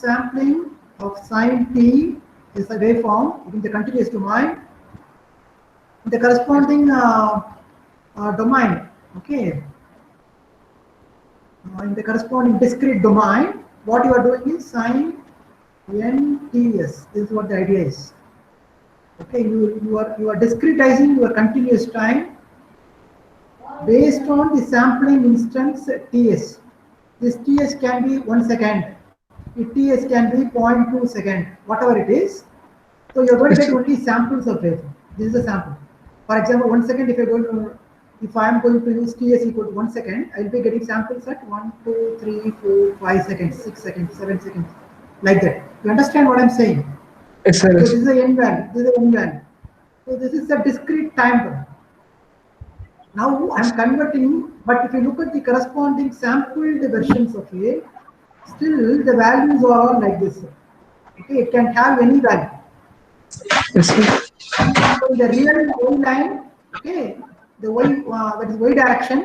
sampling of sine t is a waveform in the continuous domain. The corresponding domain, okay, in the corresponding discrete domain, what you are doing is sine nts. This is what the idea is. Okay, you are discretizing your continuous time based on the sampling instance ts. This ts can be 1 second, ts can be 0.2 second, whatever it is. So you are going to get only samples of waveform. This is a sample. For example, 1 second, if I am going to use ts equal to 1 second, I will be getting samples at 1, 2, 3, 4, 5 seconds, 6 seconds, 7 seconds, like that. You understand what I am saying? Yes, sir. So this is a n value, this is a n value. So this is a discrete time term. Now I am converting, but if you look at the corresponding sampled versions of A, still the values are all like this. Okay, it can have any value. Yes, sir. So in the real Y line, okay, the Y that is Y direction,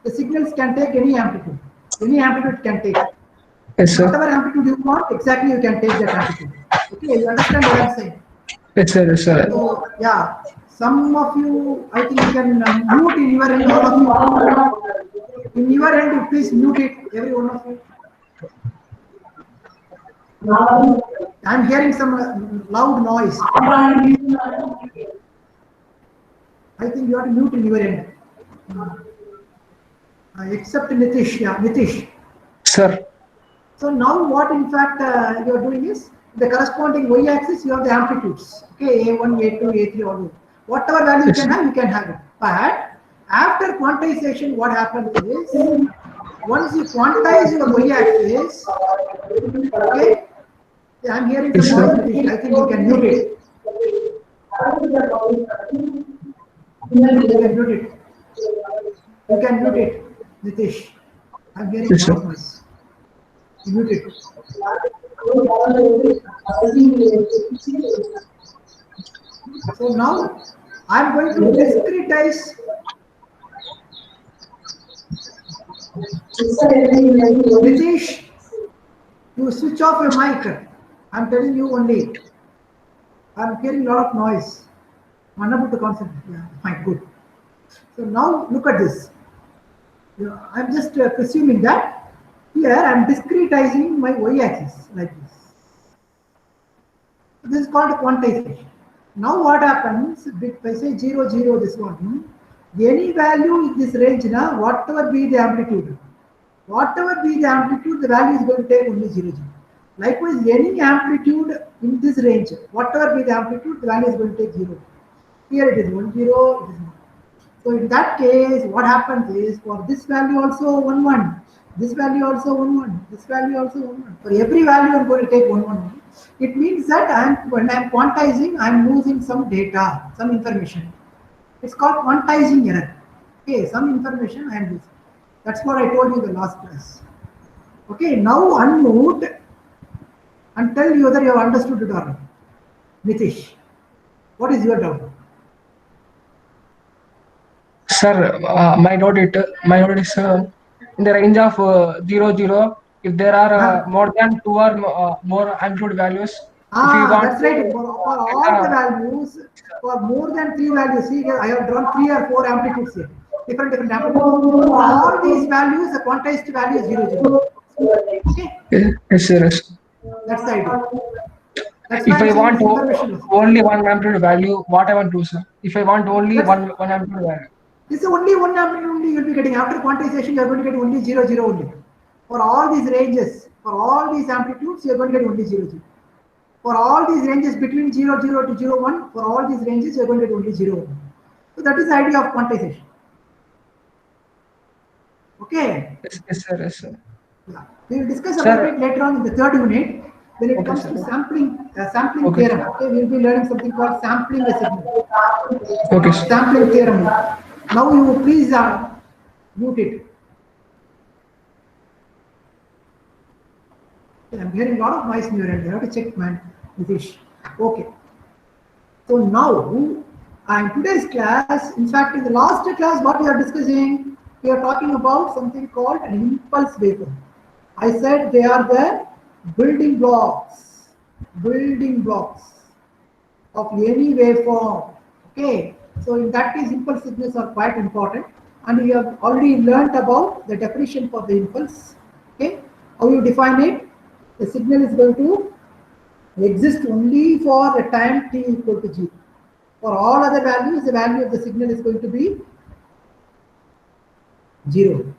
the signals can take any amplitude. Any amplitude can take. Yes, sir. Whatever amplitude you want, exactly you can take that amplitude. Okay, you understand what I'm saying? Yes, sir. Yes, sir. So yeah, some of you, I think you can mute in your end. All of you, in your end, you please mute it. Every one of you. I'm hearing some loud noise. I think you have to mute in your end. Except Nitish. Yeah, Nitish. Sir. So now what in fact you are doing is the corresponding y-axis you have the amplitudes. Okay, A1, A2, A3, all those. Whatever value you can have it. But after quantization, what happens is once you quantize your y-axis, okay, I'm hearing some noise, Nitish. I think you can mute it. You can mute it. You can mute it, Nitish. I'm hearing a lot of noise. Mute it. So now I'm going to discretize. Nitish, you switch off your mic. I'm telling you only. I'm hearing a lot of noise. I'm unable to concentrate. Yeah, fine, good. So now look at this. I'm just presuming that here I'm discretizing my y-axis like this. This is called quantization. Now what happens if I say 0, 0, this one, any value in this range now, whatever be the amplitude, the value is going to take only 0, 0. Likewise, any amplitude in this range, whatever be the amplitude, the value is going to take 0. Here it is 1, 0, it is 1. So in that case, what happens is for this value also 1, 1, this value also 1, 1, this value also 1, 1. For every value, I'm going to take 1, 1, 1. It means that when I'm quantizing, I'm losing some data, some information. It's called quantizing error. Okay, some information I am losing. That's what I told you in the last class. Okay, now unmute and tell you whether you have understood it or not. Nitish, what is your doubt? Sir, my note is in the range of 0, 0. If there are more than 2 or more amplitude values, if you want that's right. For all the values, for more than 3 values, see here I have drawn 3 or 4 amplitudes here. Different amplitudes. For all these values, the quantized value is 0, 0. Okay? Yes, sir. That's the idea. That's If I want only one one amplitude value, what I want to do, sir? If I want only one amplitude value. This is only one amplitude only you will be getting. After quantization, you are going to get only 0, 0 only. For all these ranges, for all these amplitudes, you are going to get only 0, 0. For all these ranges between 0, 0 to 0, 1, for all these ranges, you are going to get only 0, 1. So that is the idea of quantization. Okay? Yes, sir. Yes, sir. Yeah. We will discuss about it later on in the 3rd unit. When it comes to sampling theorem, okay, we will be learning something called sampling a signal. Okay. Sampling theorem. Now you please mute it. I'm hearing a lot of noise in your end. I have to check, man, Nitish. Okay. So now, in today's class, in fact, in the last class, what we are discussing, we are talking about something called an impulse waveform. I said they are the building blocks of any waveform. Okay, so in that case, impulse signals are quite important, and we have already learnt about the definition for the impulse. Okay, how you define it? The signal is going to exist only for a time t equal to 0. For all other values, the value of the signal is going to be 0.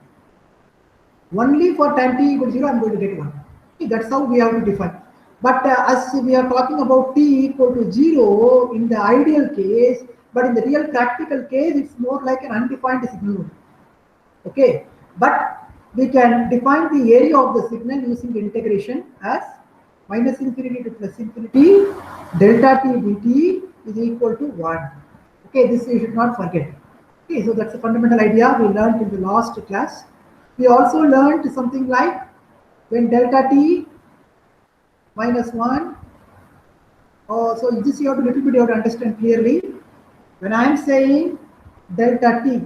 Only for time t equal to 0, I am going to get 1. Okay, that's how we have to define. But as we are talking about t equal to 0 in the ideal case, but in the real practical case, it's more like an undefined signal. Okay, but we can define the area of the signal using the integration as minus infinity to plus infinity delta t dt is equal to 1. Okay, this you should not forget. Okay, so that's a fundamental idea we learned in the last class. We also learned something like when delta t minus 1. So this you have to little bit you have to understand clearly. When I am saying delta t,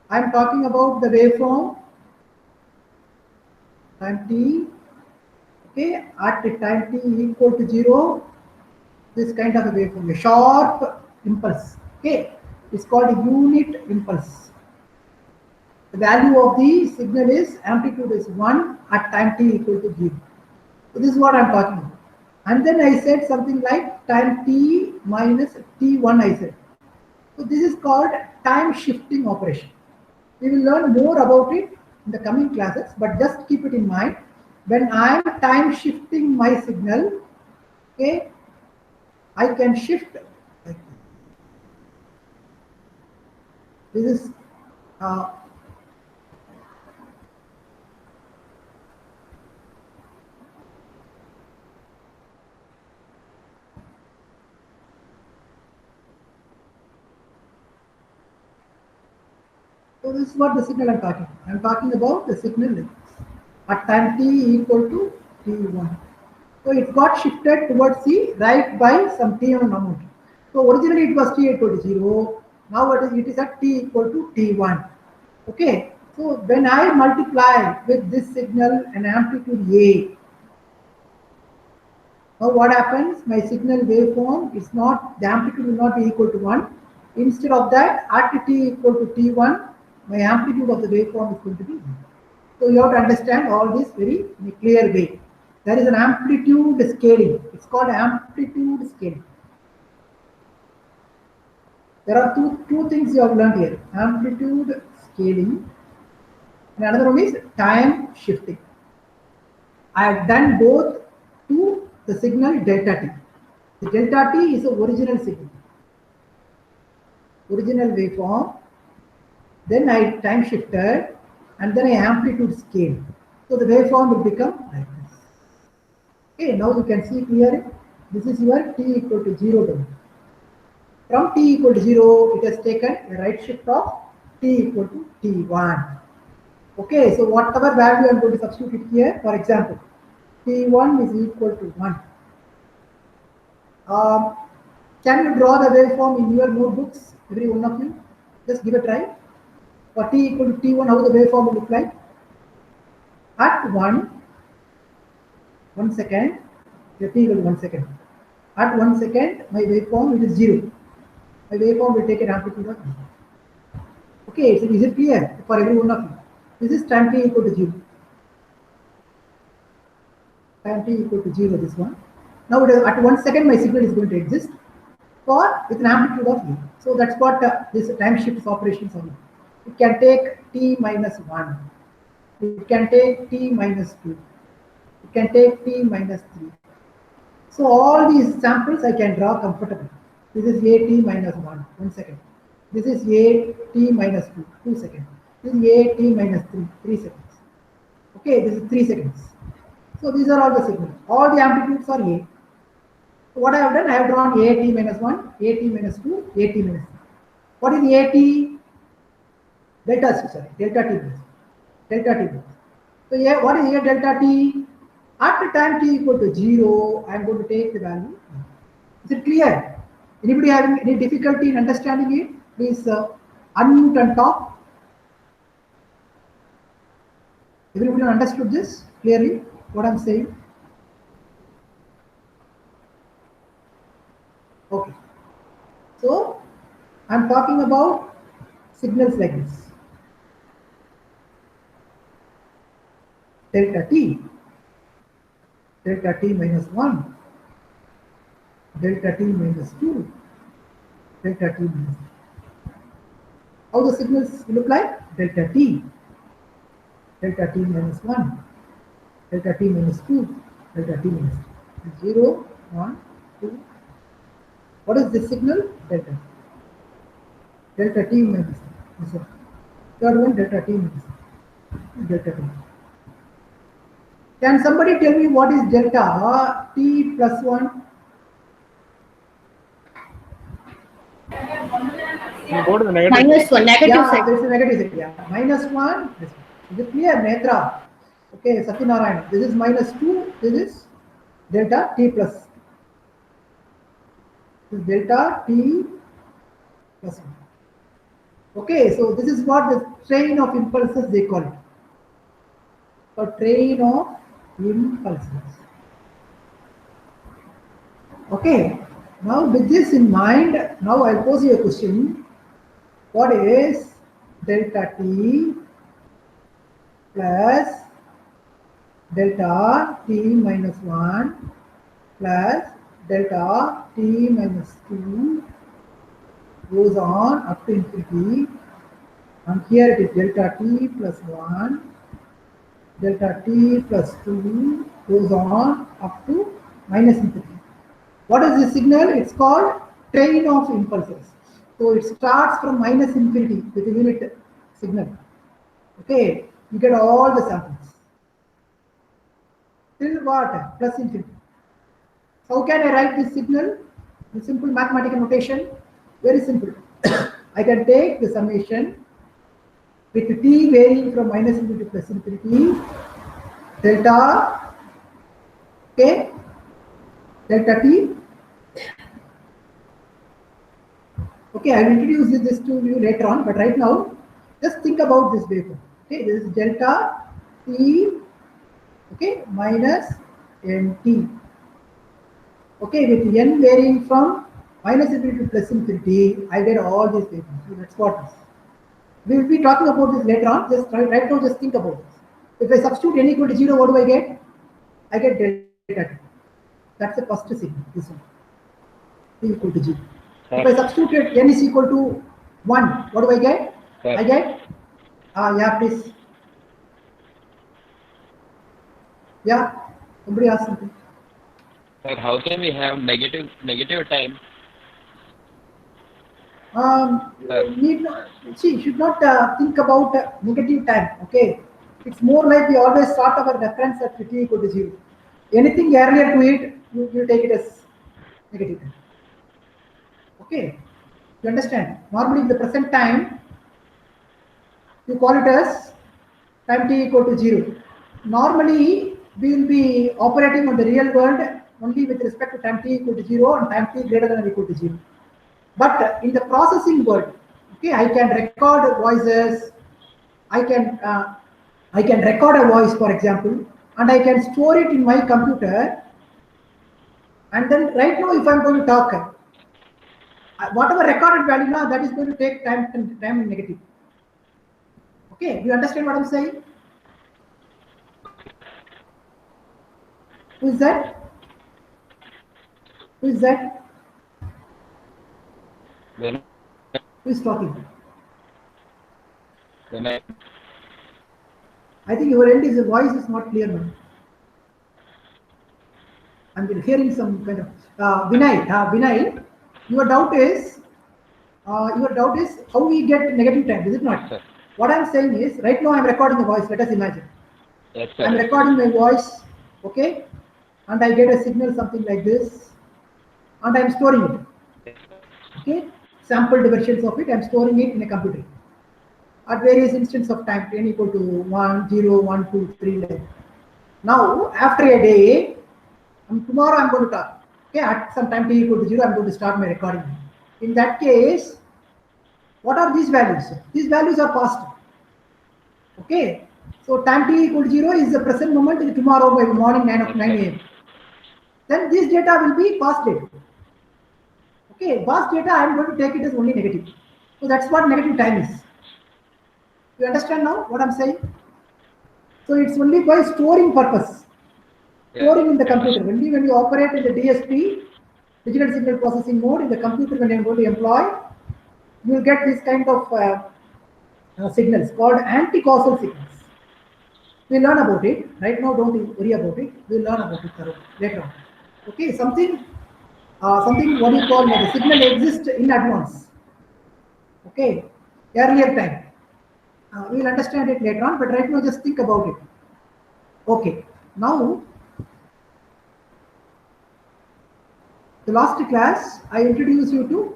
I am talking about the waveform time t. Okay, at the time t equal to 0, this kind of a waveform, a sharp impulse. Okay, it's called a unit impulse. The value of the signal is amplitude is 1 at time t equal to 0. So this is what I am talking about. And then I said something like time t minus t1 I said. So this is called time shifting operation. We will learn more about it in the coming classes, but just keep it in mind. When I am time shifting my signal, okay, I can shift like this. This is so this is what the signal I'm talking. I'm talking about the signal at time t equal to t1. So it got shifted towards the right by some t1 amount. So originally it was t equal to 0. Now it is at t equal to t1. Okay. So when I multiply with this signal an amplitude a, now what happens? My signal waveform is not, the amplitude will not be equal to 1. Instead of that, at t equal to t1, my amplitude of the waveform is going to be 1. So you have to understand all this very in a clear way. There is an amplitude scaling. It's called amplitude scaling. There are two things you have learned here. Amplitude scaling. And another one is time shifting. I have done both to the signal delta t. The delta t is the original signal. Original waveform. Then I time shifted and then I amplitude scale. So the waveform will become like this. Okay, now you can see clearly. This is your t equal to 0 domain. From t equal to 0, it has taken a right shift of t equal to t1. Okay, so whatever value I am going to substitute here, for example, t1 is equal to 1. Can you draw the waveform in your notebooks, every one of you? Just give a try. For t equal to t1, how the waveform will look like? At 1 second, t equal to 1 second. At 1 second, my waveform it is 0. My waveform will take an amplitude of 0. Okay, so is it clear for every one of you? This is time t equal to 0. Time t equal to 0, this one. Now at 1 second, my signal is going to exist with an amplitude of 0. So that's what this time shift operations are. It can take t minus 1. It can take t minus 2. It can take t minus 3. So all these samples I can draw comfortably. This is a t minus 1 second. This is a t minus 2 seconds. This is a t minus 3 seconds. Okay, this is 3 seconds. So these are all the signals. All the amplitudes are a. So what I have done, I have drawn a t minus 1, a t minus 2, a t minus 3. What is a t? Delta t minus. So yeah, what is a delta t? At the time t equal to 0, I am going to take the value. Is it clear? Anybody having any difficulty in understanding it? Please unmute and talk. Everybody understood this clearly? what I'm saying? Okay. So I'm talking about signals like this. Delta t minus 1, delta t minus 2, delta t minus 3. How the signals look like? Delta t minus 1, delta t minus 2, delta t minus 3. 0, 1, 2. What is this signal? Delta. Delta t minus 3. Third one, delta t minus 3. Delta t. Can somebody tell me what is delta t plus 1? You go to the negative. Minus 1, negative Yeah, side. there is a negative side. Yeah, minus 1. This one. Is it clear, Netra? Okay, Satyanarayan. This is minus 2. This is delta t plus. This is delta t plus 1. Okay, so this is what the train of impulses they call it. A train of impulses. Okay, now with this in mind, now I'll pose you a question. What is delta t plus delta t minus 1 plus delta t minus 2 goes on up to infinity, and here it is delta t plus 1, delta t plus 2 goes on up to minus infinity. What is this signal? It's called train of impulses. So it starts from minus infinity with a unit signal. Okay, you get all the samples. Till what? Plus infinity. How can I write this signal? In simple mathematical notation. Very simple. I can take the summation with t varying from minus infinity to plus infinity, delta, okay, delta t. Okay, I will introduce this to you later on, but right now, just think about this waveform. Okay, this is delta t, okay, minus nt. Okay, with n varying from minus infinity to plus infinity, I get all these waveforms. So that's what it is. We will be talking about this later on. Just right now, just think about this. If I substitute n equal to 0, what do I get? I get delta t. That's the first signal. This one. T equal to 0. If I substitute n is equal to 1, what do I get? I get, yeah, please. Yeah, somebody ask something. Sir, how can we have negative time? Need not, see, should not think about negative time. Okay, it's more like we always start our reference at t equal to 0. Anything earlier to it, you take it as negative time. Okay, you understand? Normally, in the present time, you call it as time t equal to 0. Normally, we will be operating on the real world only with respect to time t equal to 0 and time t greater than or equal to 0. But in the processing world, okay, I can record voices. I can record a voice, for example, and I can store it in my computer. And then right now, if I'm going to talk, whatever recorded value now, that is going to take time in negative. Okay, do you understand what I'm saying? Who is that? Who is that? When Who is talking? I think your end is your voice is not clear now. I'm hearing some kind of Vinay. Vinay, your doubt is how we get negative time, is it not? Yes, what I'm saying is right now I'm recording a voice. Let us imagine. yes, sir. I'm recording my voice, okay, and I get a signal something like this, and I'm storing it. Okay, sampled versions of it. I'm storing it in a computer at various instants of time, n equal to 1, 0, 1, 2, 3, like. Now, after a day, tomorrow I'm going to talk. Okay, at some time t equal to 0, I'm going to start my recording. In that case, what are these values? These values are past. Okay, So time t equal to 0 is the present moment in tomorrow by morning 9 a.m. Then this data will be past data. Okay, past data I am going to take it as only negative. So that's what negative time is. You understand now what I'm saying? So it's only by storing purpose. Storing in the computer. Only when you operate in the DSP, digital signal processing mode, in the computer when you're going to employ, you will get this kind of signals called anti-causal signals. We'll learn about it. Right now, don't worry about it. We'll learn about it later on. Okay, something what do you call the signal exists in advance. Okay, earlier time. We'll understand it later on, but right now just think about it. Okay, now the last class I introduced you to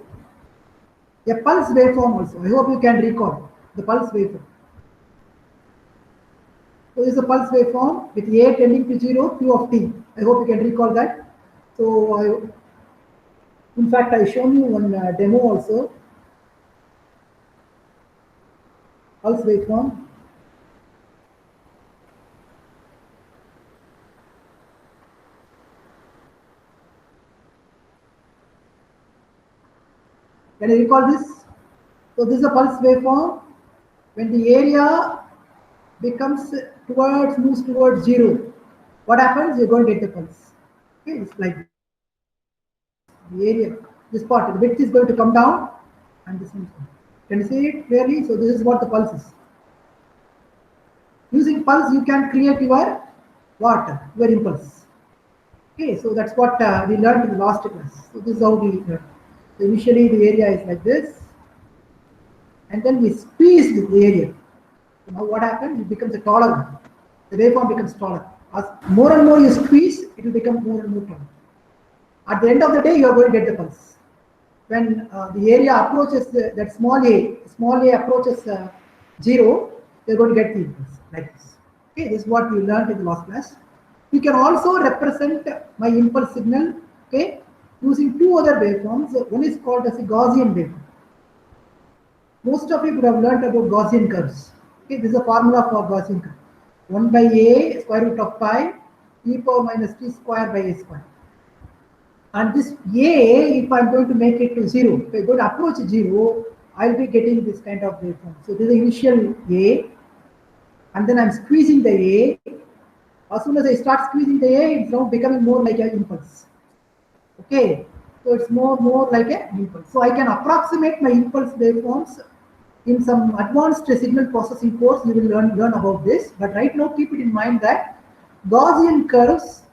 a pulse waveform also. I hope you can recall the pulse waveform. So this is a pulse waveform with A tending to 0, Q of t. I hope you can recall that. So in fact, I shown you one demo also. Pulse waveform. Can you recall this? So this is a pulse waveform. When the area moves towards 0, what happens? You're going to get the pulse. Okay, it's like the area, this part, the width is going to come down, and this one. Can you see it clearly? So this is what the pulse is. Using pulse, you can create your what? Your impulse. Okay, so that's what we learned in the last class. So this is how we learn. So initially the area is like this, and then we squeeze the area. So now what happens? It becomes a taller one. The waveform becomes taller. As more and more you squeeze, it will become more and more taller. At the end of the day, you are going to get the pulse. When the area approaches that small a approaches 0, you are going to get the impulse like this. Okay, this is what we learned in the last class. We can also represent my impulse signal, okay, using two other waveforms. One is called as a Gaussian waveform. Most of you would have learned about Gaussian curves. Okay, this is a formula for Gaussian curve. 1 by a square root of pi e power minus t square by a square. And this a, if I'm going to make it to 0, if I'm going to approach 0, I'll be getting this kind of waveform. So this is the initial a, and then I'm squeezing the a. As soon as I start squeezing the a, it's now becoming more like an impulse. Okay, so it's more like an impulse. So I can approximate my impulse waveforms in some advanced signal processing course. You will learn about this. But right now, keep it in mind that Gaussian curves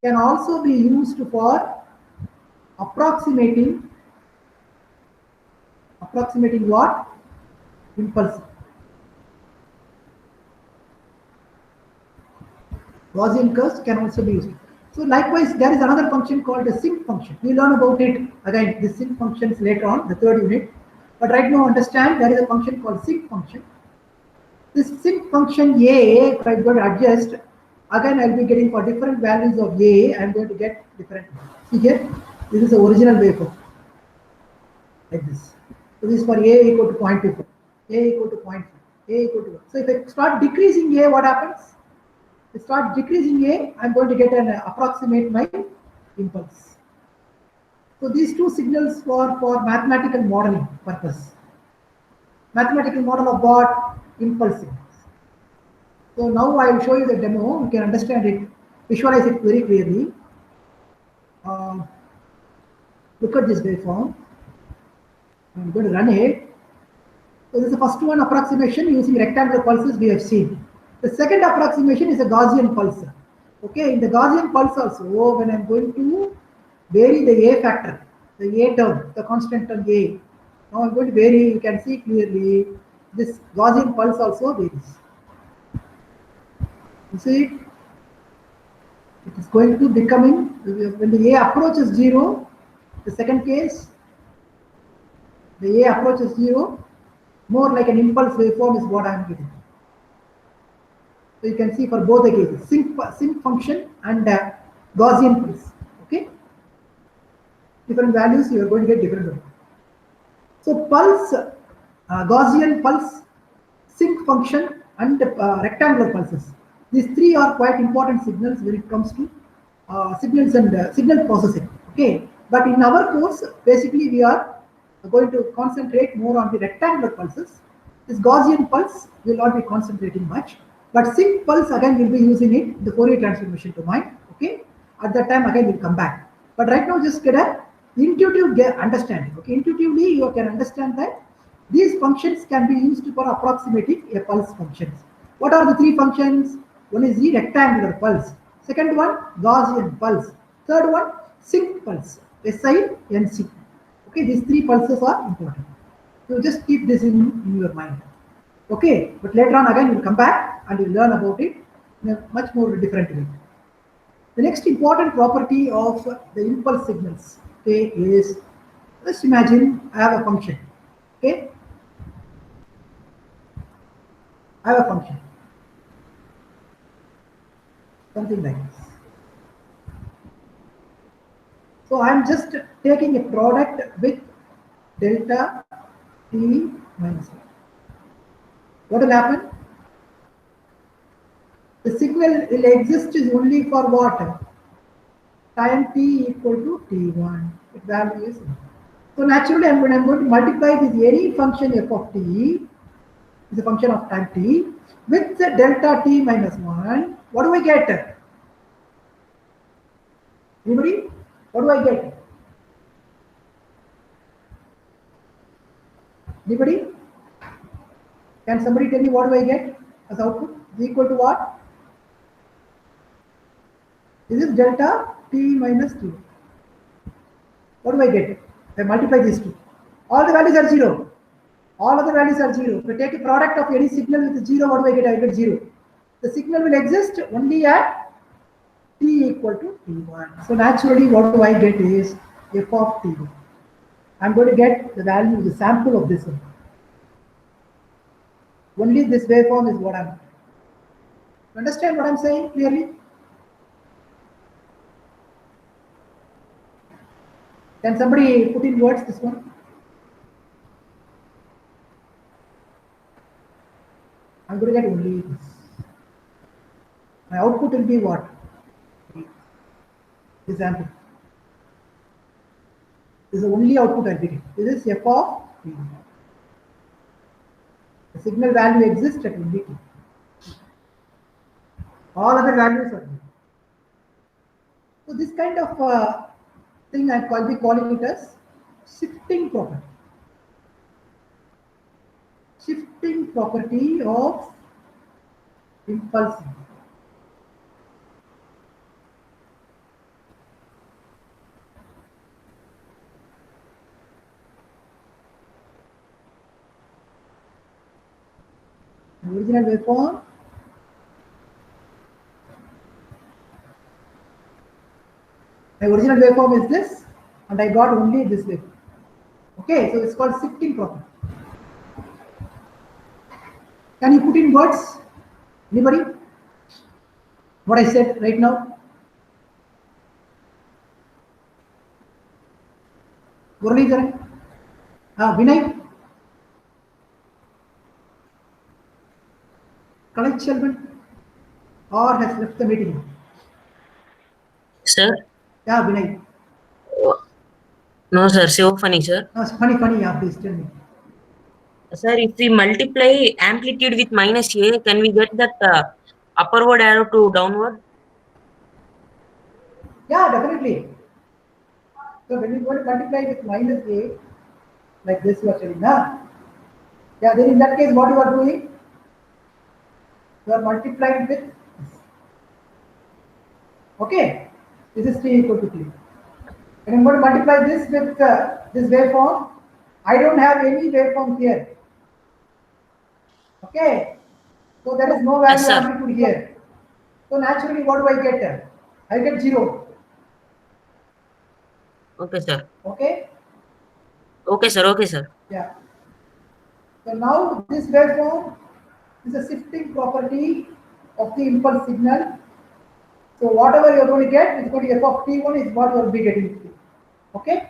can also be used for approximating what? Impulse. Gaussian curves can also be used. So likewise, there is another function called the sinc function. We learn about it again, the sinc functions later on, the third unit. But right now, understand there is a function called sinc function. This sinc function a, if I'm going to adjust, again I'll be getting for different values of a, I'm going to get different. See here, this is the original waveform, like this. So this is for a equal to 0.25, a equal to 0.5, a equal to 1. So if I start decreasing a, what happens? If I start decreasing a, I'm going to get an approximate my impulse. So these two signals for mathematical modeling purpose. Mathematical model of what? Impulse signals. So now I will show you the demo. You can understand it, visualize it very clearly. Look at this waveform. I'm going to run it. So this is the first one, approximation using rectangular pulses we have seen. The second approximation is a Gaussian pulse. Okay, in the Gaussian pulse also, when I'm going to vary the a factor, the a term, the constant term a. Now I'm going to vary, you can see clearly, this Gaussian pulse also varies. You see, it is going to becoming, when the a approaches 0, the second case, the a approaches 0, more like an impulse waveform is what I am getting. So you can see for both the cases, sinc function and Gaussian pulse. Okay, different values you are going to get different values. So pulse, Gaussian pulse, sinc function and rectangular pulses. These three are quite important signals when it comes to signals and signal processing. Okay, but in our course, basically we are going to concentrate more on the rectangular pulses. This Gaussian pulse will not be concentrating much, but sync pulse again will be using it in the Fourier transformation domain. Okay, at that time again we'll come back. But right now just get a intuitive understanding. Okay, intuitively you can understand that these functions can be used for approximating a pulse functions. What are the three functions? One is the rectangular pulse. Second one, Gaussian pulse. Third one, sync pulse. SINC. Okay, these three pulses are important. So just keep this in your mind. Okay, but later on again you'll come back and you'll learn about it in a much more different way. The next important property of the impulse signals, okay, is, let's imagine I have a function. Okay, I have a function, something like this. So I'm just taking a product with delta t minus 1. What will happen? The signal will exist is only for what? Time t equal to t1. Its value is 1. So naturally, when I'm going to multiply this any function f of t is a function of time t with the delta t minus 1. What do I get? Anybody? What do I get? Anybody? Can somebody tell me what do I get as output? Is equal to what? This is delta t minus 2. What do I get? I multiply these two. All the values are 0. All other values are 0. If I take a product of any signal with 0, what do I get? I get 0. The signal will exist only at t equal to t1. So naturally, what do I get is f of t1. I'm going to get the value, the sample of this one. Only this waveform is what I'm. Understand what I'm saying clearly? Can somebody put in words this one? I'm going to get only this. My output will be what? This sample. This is the only output I'll be getting. This is f of t. The signal value exists at only t. All other values are 0. So this kind of thing I'll be calling it as shifting property. Shifting property of impulse. The original waveform. My original waveform is this, and I got only this waveform. Okay, so it's called shifting property. Can you put in words? Anybody? What I said right now? Muralidharan? Vinay? Kalach Shelvan? Or has left the meeting? Sir? Yeah, Vinay. No, sir. So funny, sir. No, funny, yeah, please tell me. Sir, if we multiply amplitude with minus a, can we get that upward arrow to downward? Yeah, definitely. So when you go to multiply with minus a, like this you are telling, huh? Yeah, then in that case, what you are doing? You are multiplying with this. Okay, this is t equal to t. And I'm going to multiply this with this waveform. I don't have any waveform here. Okay, so there is no value amplitude here. So naturally, what do I get? I get 0. Okay, sir. Okay. Okay, sir. Okay, sir. Yeah. So now this waveform is a shifting property of the impulse signal. So whatever you're going to get is going to f of t1 is what you will be getting. Okay.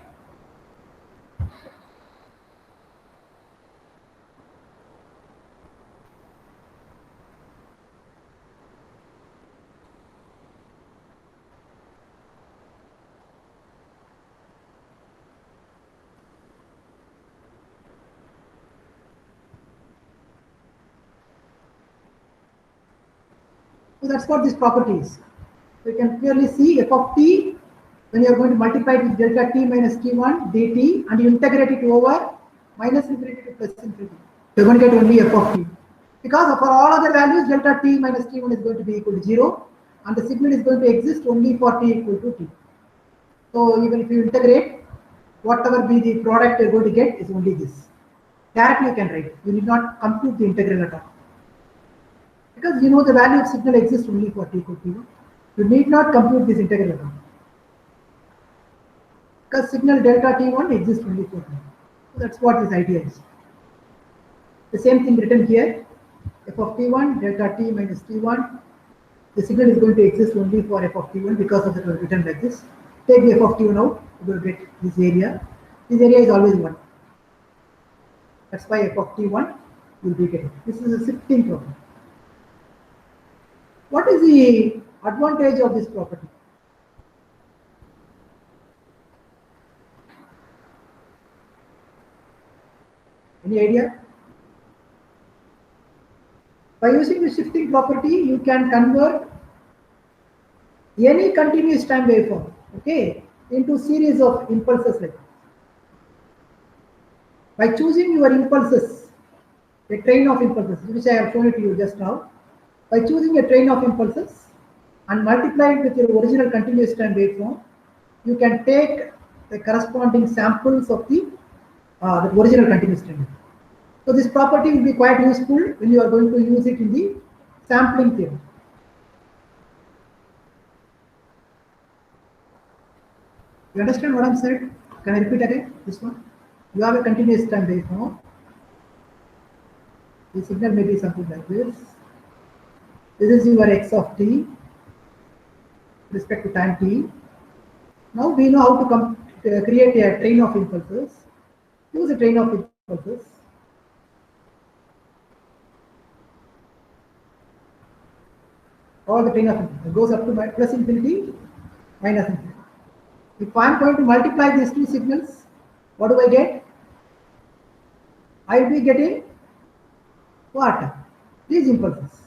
So that's what this property is. So you can clearly see f of t, when you are going to multiply it with delta t minus t1 dt, and you integrate it over minus infinity to plus infinity. You're going to get only f of t. Because for all other values, delta t minus t1 is going to be equal to 0, and the signal is going to exist only for t equal to t. So even if you integrate, whatever be the product you're going to get is only this. Directly you can write. You need not compute the integral at all. Because you know the value of signal exists only for t equal to t1. You need not compute this integral at all. Because signal delta t1 exists only for t. So that's what this idea is. The same thing written here. F of t1 delta t minus t1. The signal is going to exist only for f of t1 because of the written like this. Take the f of t1 out, you will get this area. This area is always 1. That's why f of t1 will be getting. This is a shifting problem. What is the advantage of this property? Any idea? By using the shifting property, you can convert any continuous time waveform, okay, into series of impulses like that. By choosing your impulses, a train of impulses, which I have shown it to you just now, by choosing a train of impulses and multiply it with your original continuous time waveform, you can take the corresponding samples of the original continuous time waveform. So this property will be quite useful when you are going to use it in the sampling theorem. You understand what I'm saying? Can I repeat again? This one. You have a continuous time waveform. The signal may be something like this. This is your x of t with respect to time t. Now we know how to create a train of impulses. Use a train of impulses. Or the train of impulses goes up to plus infinity, minus infinity. If I am going to multiply these two signals, what do I get? I will be getting what? These impulses.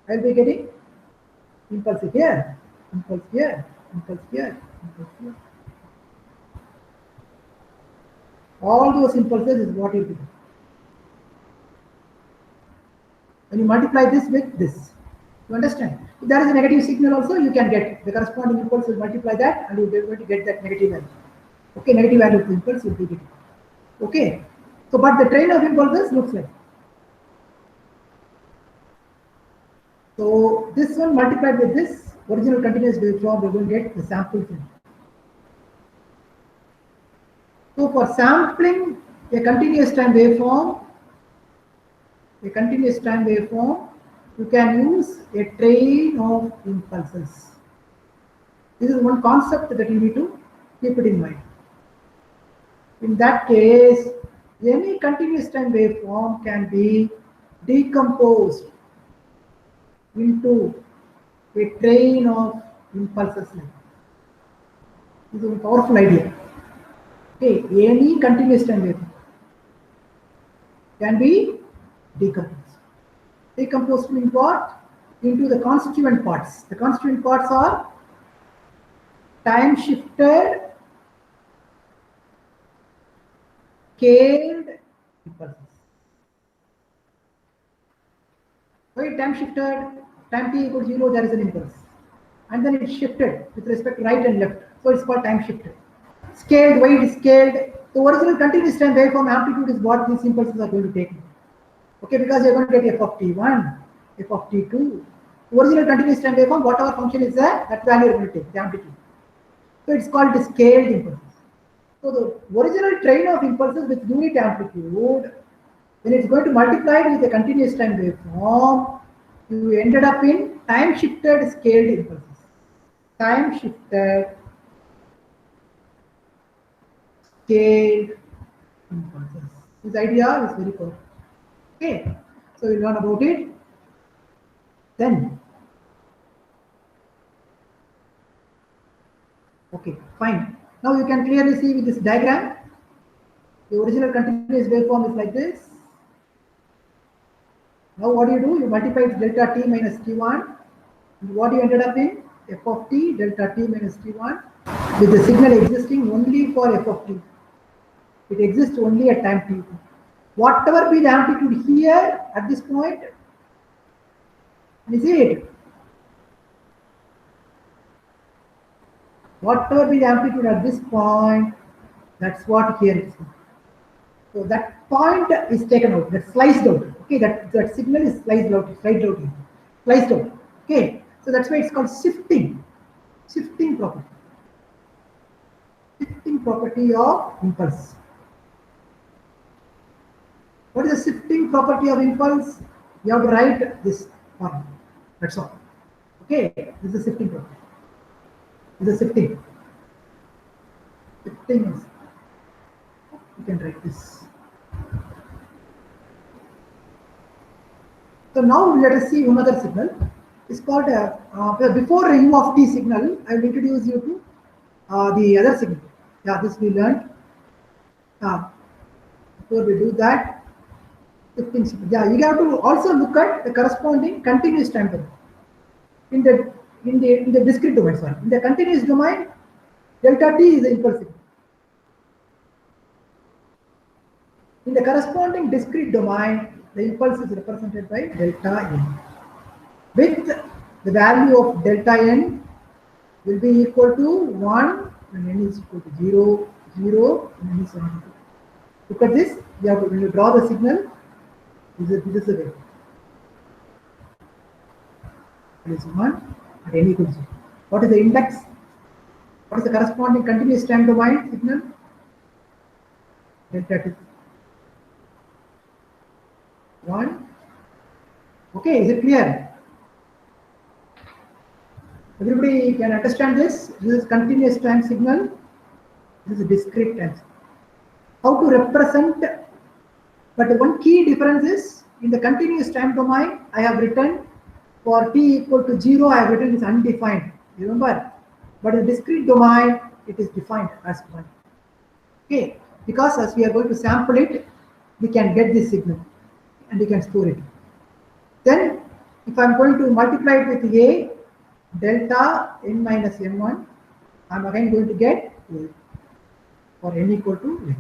I will be getting impulse here, impulse here, impulse here, impulse here. All those impulses is what you do. When you multiply this with this, you understand? If there is a negative signal also, you can get the corresponding impulse will multiply that, and you will be able to get that negative value. Okay, negative value of the impulse will be getting. Okay, so but the train of impulses looks like. So this one multiplied with this original continuous waveform, we will get the sample thing. So for sampling a continuous time waveform, you can use a train of impulses. This is one concept that you need to keep it in mind. In that case, any continuous time waveform can be decomposed into a train of impulses. This is a powerful idea. Okay, any continuous time waveform can be decomposed. Decomposed means what? Into the constituent parts. The constituent parts are time shifted, scaled impulses. Why time shifted? Time t equals 0, there is an impulse. And then it shifted with respect to right and left. So it's called time shifted. Scaled, why it is scaled? The original continuous time waveform amplitude is what these impulses are going to take. Okay, because you're going to get f of t1, f of t2. The original continuous time waveform, whatever function is there, that value you're going to take, the amplitude. So it's called the scaled impulses. So the original train of impulses with unit amplitude, when it's going to multiply it with a continuous time waveform, you ended up in time shifted scaled impulses. Time shifted scaled impulses. This idea is very powerful. Okay, so we'll learn about it. Then, okay, fine. Now you can clearly see with this diagram, The original continuous waveform is like this. Now what do? You multiply it delta t minus t1. And what you ended up in? F of t delta t minus t1 with the signal existing only for f of t. It exists only at time t. Whatever be the amplitude here at this point, is it? Whatever be the amplitude at this point, that's what here is. So that point is taken out, that's sliced out. Okay, that signal is sliced out, sliced out. Okay, so that's why it's called shifting property. Shifting property of impulse. What is the shifting property of impulse? You have to write this one. That's all. Okay, this is shifting property. This is shifting. Shifting is. You can write this. So now let us see one other signal. It's called before u of t signal. I will introduce you to the other signal. Yeah, this we learned. Before we do that, yeah, you have to also look at the corresponding continuous time domain. In the discrete domain, sorry. In the continuous domain, delta t is the impulse signal. In the corresponding discrete domain, the impulse is represented by delta n. With the value of delta n will be equal to 1 when n is equal to 0, 0 when n is equal to 2. Look at this. When you draw the signal, this is the way. It is 1 at n equals 0. What is the index? What is the corresponding continuous time domain signal? Delta t. 1. Okay, is it clear? Everybody can understand this. This is continuous time signal. This is discrete time signal. How to represent? But one key difference is in the continuous time domain, I have written for t equal to 0, I have written is undefined. Remember? But in discrete domain, it is defined as 1. Okay, because as we are going to sample it, we can get this signal and we can store it. Then, if I am going to multiply it with a delta n minus n1, I am again going to get a for n equal to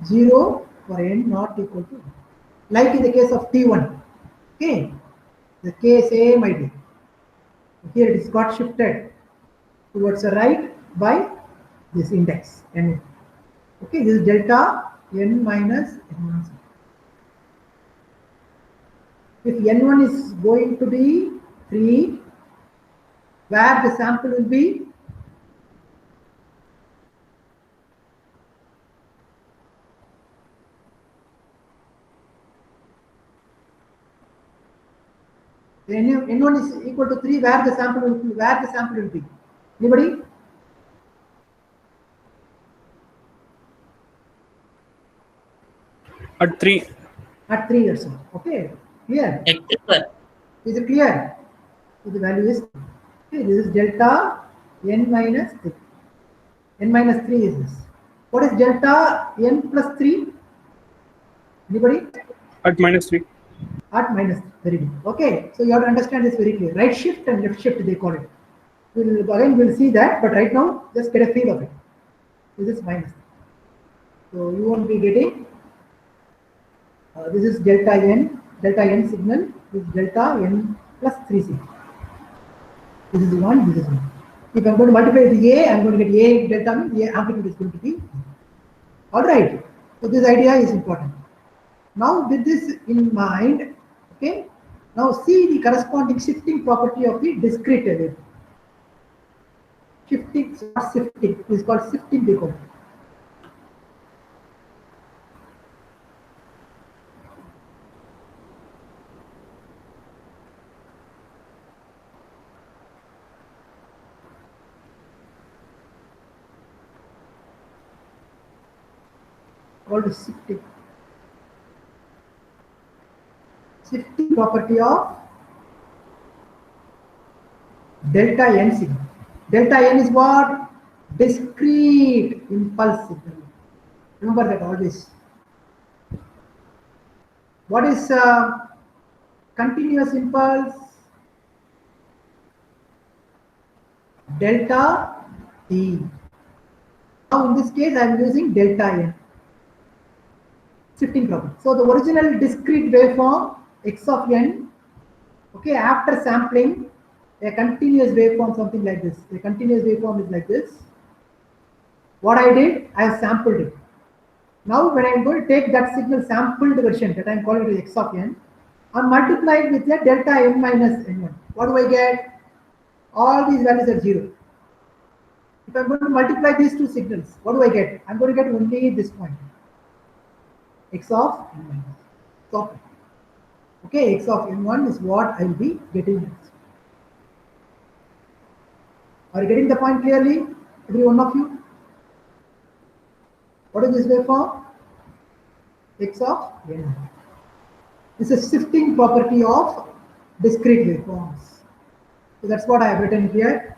0 for n not equal to 1. Like in the case of t1. Okay, the case A might be. Here it is got shifted towards the right by this index n. Okay, this is delta n minus n1. If n1 is going to be 3, where the sample will be n1 is equal to 3, where the sample will be? Anybody? At 3. At 3 or so. Okay, clear? Is it clear? So the value is, okay, this is delta n minus 3. N minus 3 is this. What is delta n plus 3? Anybody? At minus 3. At minus 3. Very good. Okay, so you have to understand this very clear. Right shift and left shift, they call it. We'll see that, but right now, just get a feel of it. This is minus 3. So you won't be getting, this is delta n signal, this is delta n plus 3 signal. This is 1, this is 1. If I'm going to multiply the A, I'm going to get A delta means A amplitude is going to be. Alright, so this idea is important. Now with this in mind, okay, now see the corresponding shifting property of the discrete wave. Shifting is called shifting decoding. Called shifting property of delta n signal. Delta n is what? Discrete impulse signal. Remember that always. What is continuous impulse? Delta t. Now in this case I am using delta n. Shifting property. So the original discrete waveform x of n, okay, after sampling a continuous waveform, something like this. A continuous waveform is like this. What I did, I have sampled it. Now when I am going to take that signal sampled version that I am calling it x of n, I am multiplied with a delta n minus n1. What do I get? All these values are 0. If I am going to multiply these two signals, what do I get? I am going to get only this point, x of n minus. So, okay, x of n1 is what I will be getting next. Are you getting the point clearly, every one of you? What is this waveform? X of n. This is shifting property of discrete waveforms. So that's what I have written here.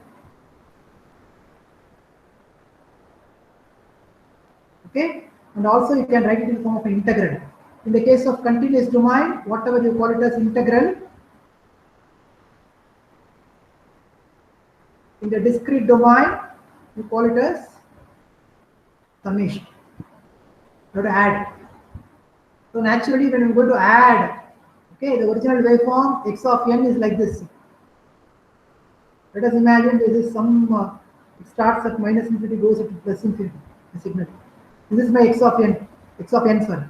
Okay, and also you can write it in the form of an integral. In the case of continuous domain, whatever you call it as integral. In the discrete domain, you call it as summation. You have to add. So naturally, when I'm going to add, okay, the original waveform x of n is like this. Let us imagine this is some, it starts at minus infinity, goes up to plus infinity, the signal. This is my x of n, sorry.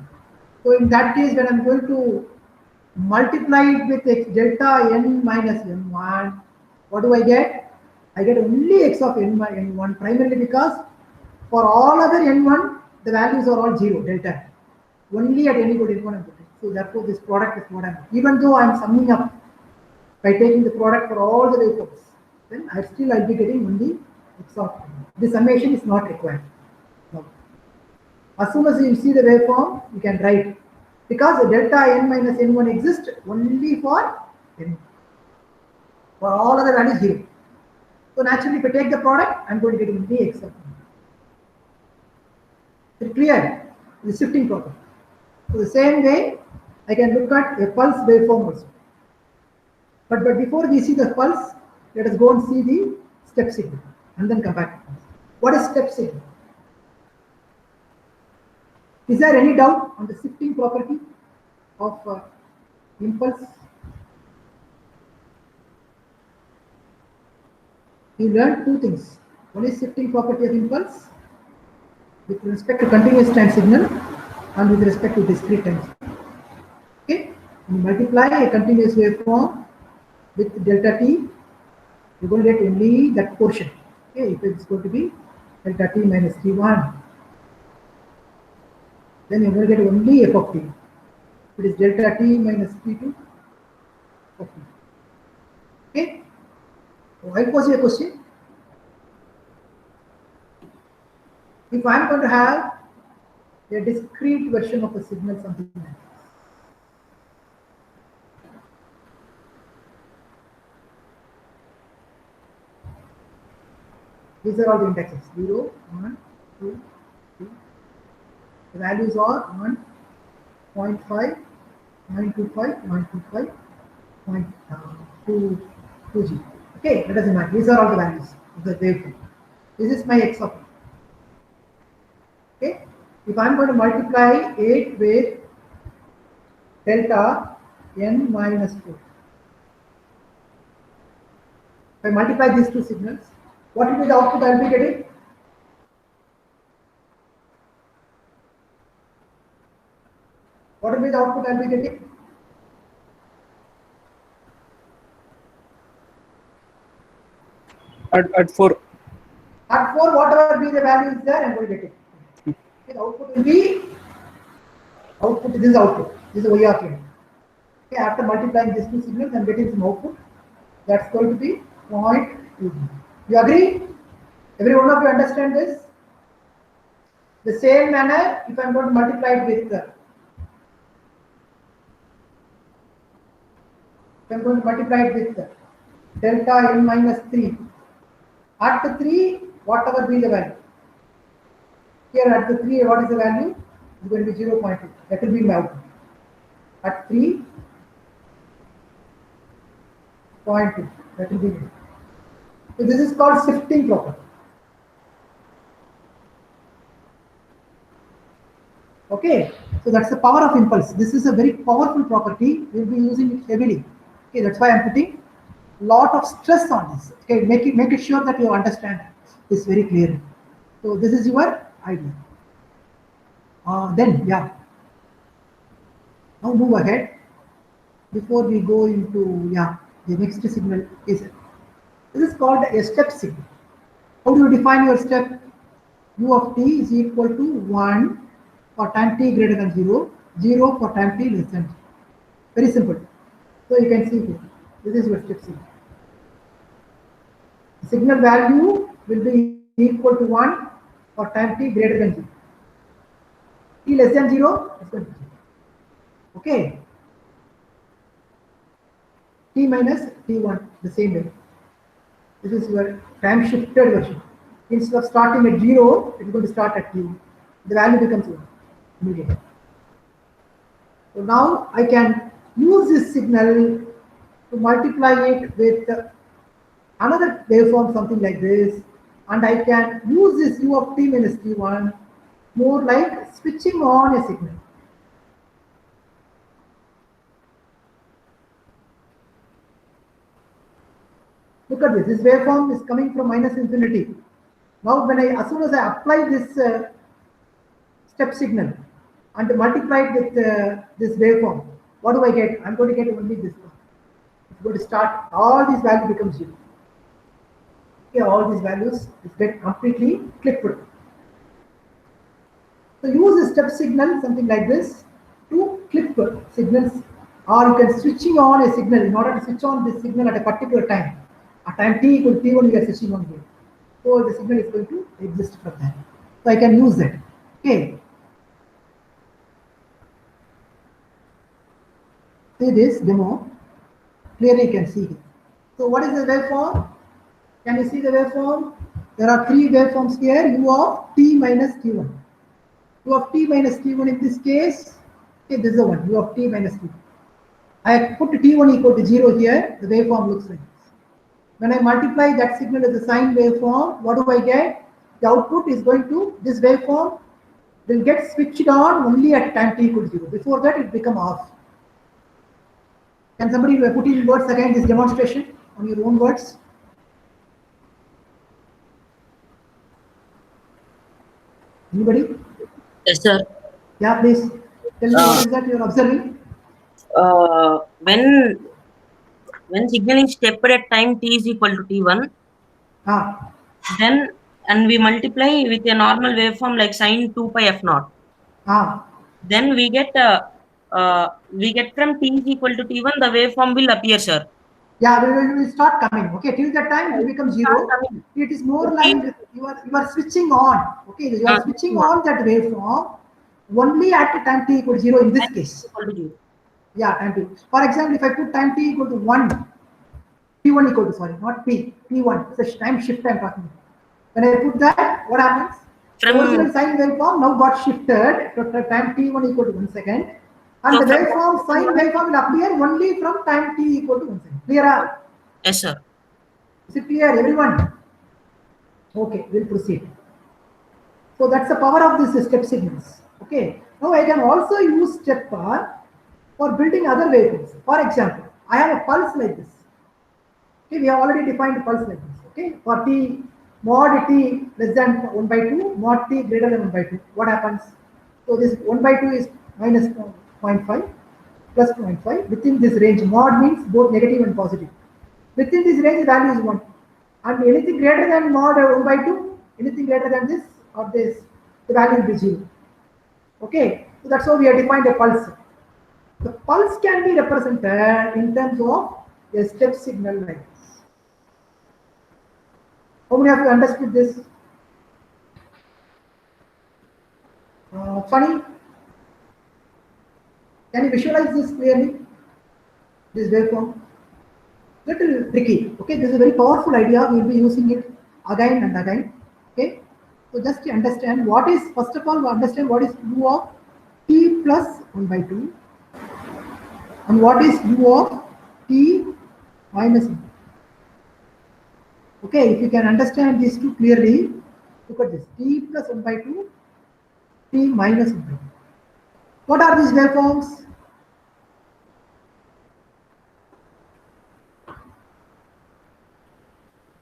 So in that case, when I'm going to multiply it with x delta n minus n1, what do I get? I get only x of n1 primarily because for all other n1, the values are all 0, delta. Only at any good n1 I'm putting. So therefore, this product is what I'm, even though I'm summing up by taking the product for all the waveforms, then I'll be getting only x of n. The summation is not required. No. As soon as you see the waveform, you can write, because the delta n minus n1 exists only for n. For all other values 0. So naturally, if I take the product, I'm going to get only x of n. Is it clear? The shifting property. So the same way, I can look at a pulse waveform also. But before we see the pulse, let us go and see the step signal and then come back. What is step signal? Is there any doubt on the shifting property of impulse? You learned two things. One is shifting property of impulse with respect to continuous time signal and with respect to discrete time signal. Okay, you multiply a continuous waveform with delta t, you're going to get only that portion. Okay, if it's going to be delta t minus t1, then you're going to get only f of t. If it is delta t minus t2, of t. Okay, so I pose you a question. If I'm going to have a discrete version of a signal, something like this. These are all the indexes 0, 1, 2, 3. The values are 1, 0.5, 925, 925, 0.2G. Okay, let us imagine these are all the values of the waveform. This is my x of t. Okay, if I am going to multiply 8 with delta n minus 4, if I multiply these two signals, what will be the output I will be getting? What will be the output I will be getting? At 4. At 4, whatever be the value is there, I am going to get it. Okay, the output will be output. This is output. This is y of n. Okay, after multiplying these two signals, I am getting some output. That's going to be 0.2. You agree? Every one of you understand this? The same manner, if I am going to multiply it with if I am going to multiply it with delta n minus 3. At 3, whatever be the value. Here at the 3, what is the value? It's going to be 0.2. That will be my output. At 3.2, that will be it. So this is called shifting property. Okay, so that's the power of impulse. This is a very powerful property. We'll be using it heavily. Okay, that's why I'm putting lot of stress on this. Okay, make it sure that you understand this very clearly. So this is your idea. Then yeah. Now move ahead. Before we go into the next signal is this is called a step signal. How do you define your step? U of t is equal to 1 for time t greater than 0, 0 for time t less than 0. Very simple. So you can see here. This is your step signal. The signal value will be equal to 1 for time t greater than 0. T less than 0 is going to 0. Okay. T minus T1, the same way. This is your time shifted version. Instead of starting at 0, it is going to start at T1. The value becomes 1 immediately. So now I can use this signal to multiply it with another waveform, something like this, and I can use this U of t minus t1 more like switching on a signal. Look at this. This waveform is coming from minus infinity. Now, as soon as I apply this step signal and multiply it with this waveform, what do I get? I'm going to get only this one. It's going to start. All these values become 0. Okay, all these values get completely clipped. So use a step signal, something like this, to clip signals, or you can switching on a signal in order to switch on this signal at a particular time. At time t equal to t1, we are switching on here. So the signal is going to exist from that. So I can use that. Okay. See this demo. Clearly you can see it. So what is the waveform? Can you see the waveform? There are 3 waveforms here. U of t minus t1. U of t minus t1 in this case. Okay, this is the one. U of t minus t1. I put t1 equal to 0 here. The waveform looks like this. When I multiply that signal as a sine waveform, what do I get? The output is going to, this waveform will get switched on only at time t equal to 0. Before that, it become off. Can somebody put in words again this demonstration on your own words? Anybody? Yes, sir. Yeah, please. Tell me what is that you are observing? When signal is stepped at time t is equal to t1, then and we multiply with a normal waveform like sine 2 pi f naught. Then we get from t is equal to t1, the waveform will appear, sir. Yeah, we will start coming. Okay, till that time it will become 0. It is more like you are switching on. Okay, you are switching on that waveform only at time t equal to 0 in this case. Yeah, time t. For example, if I put time t equal to 1, t1 equal to, sorry, not t, t1, it's a time shift I'm talking about. When I put that, what happens? The original sine waveform now got shifted to time t1 equal to 1 second. And the waveform, sine waveform will appear only from time t equal to 1 second. Clear? Yes, sir. Is it clear, everyone? Okay, we'll proceed. So that's the power of these step signals. Okay. Now I can also use step bar for building other waveforms. For example, I have a pulse like this. Okay, we have already defined a pulse like this. Okay, for t mod t less than 1 by 2, mod t greater than 1 by 2. What happens? So this 1 by 2 is minus 0.5 plus 0.5. Within this range, mod means both negative and positive. Within this range, the value is 1. And anything greater than mod 1 by 2, anything greater than this or this, the value will be 0. Okay, so that's how we have defined a pulse. The pulse can be represented in terms of a step signal like this. How many of you understood this? Funny? Can you visualize this clearly? This waveform? Little tricky. Okay, this is a very powerful idea. We will be using it again and again. Okay, So just to understand what is, first of all, understand what is u of t plus 1 by 2 and what is u of t minus 1. Okay, if you can understand these two clearly, look at this, t plus 1 by 2, t minus 1 by 2. What are these waveforms?